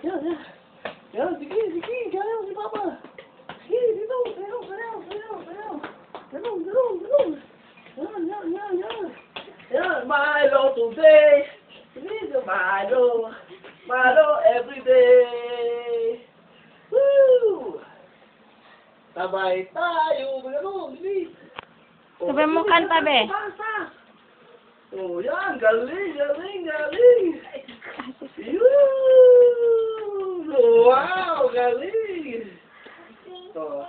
Yan, yan. Yan, sige, sige. Kaya si Papa. Sige, dito. Sayo, sayo, sayo, sayo. Ganun, ganun, ganun. Yan, yan, yan, yan. Yan, Milo today. Sige, Milo. Milo everyday. Woo! Sabay tayo. Ganun, bilis. Sabay mo kanta, be. Oh, yan. Galing, galing, galing. Wow, galing. Oh.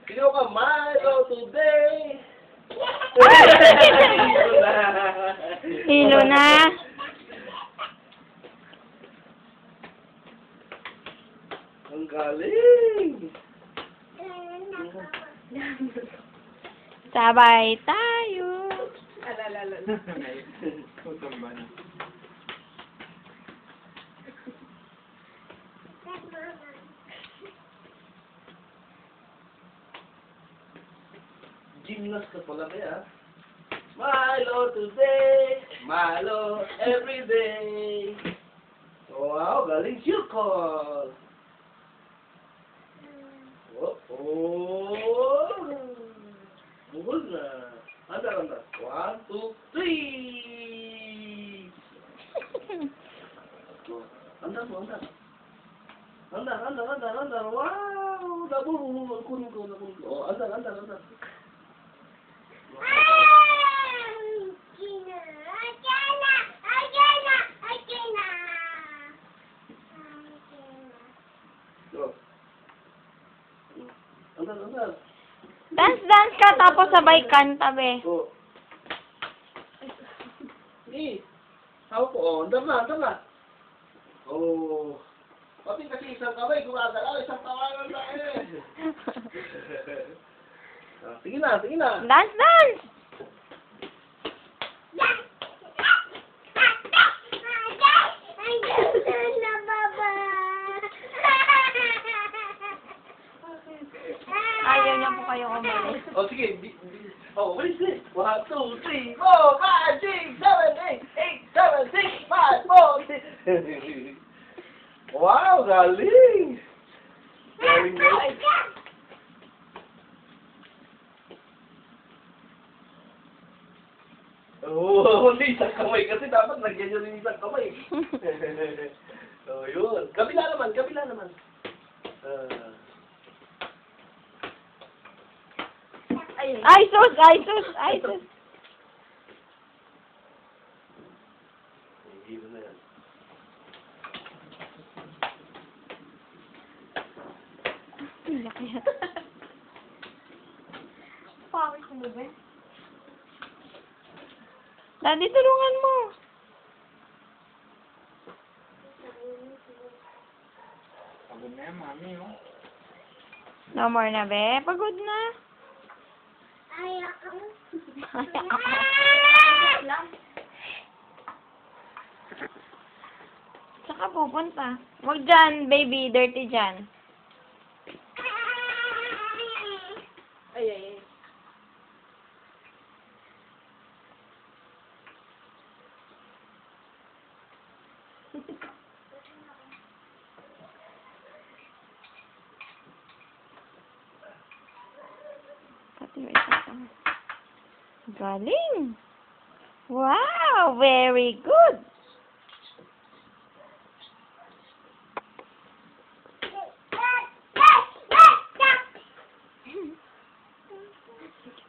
Sino ka, Milo today? Hilo na. Ang galing. Sabay tayo. Gymnast ka pala kaya? Milo today, Milo everyday. Wow, galing circle. Oh, oh. Bukol na. Andar, andar. 1, 2, 3. Andar mo, andar. Andar, andar, andar, andar. Wow, nabulungan. Kunin ko. Oh, andar, andar, andar. Andar, andar. Dance ka tapos sabay kanta, be. Oh. Sige. Hawak ko. Oh, andar na, andar na. Oh. Pati kasi isang kamay, gumagalaw, isang tawanan na eh. Sige na, sige na. Dance! Ayaw niya po kayo umalis. Oh, sige. Oh, bilis, bilis. 1, 2, 3, 4, 5, 6, 7, 8, 8, 7, 6, 5, 4, 3. Wow, galing! Galing, galing. Oh, hindi isang kamay kasi dapat nagyan yun yung isang kamay. Oh, yun. Kabila naman, kabila naman. Ay, sus! Hilo na yan. Iyak yan. Pawis mo ba? Daddy, tulungan mo. Pagod na yan, mami, oh. No more na, be. Pagod na. Ayaw ko. Saka pupunta. Huwag dyan, baby. Dirty dyan. Ay. Pati may isa pa. Galing. Wow, very good.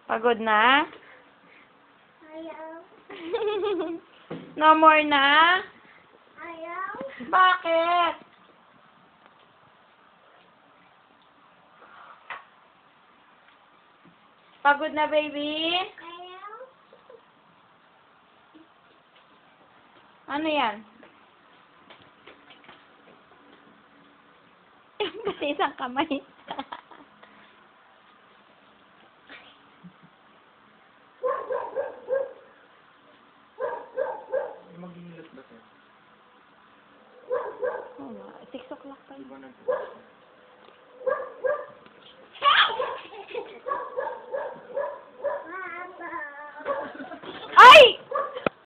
Pagod na? Ayaw. No more na? Ayaw. Bakit? Pagod na, baby? Ayaw. Ano yan? Kasi isang kamay. Maghihilot ba siya? Oh, 6 o'clock pa. Iba na.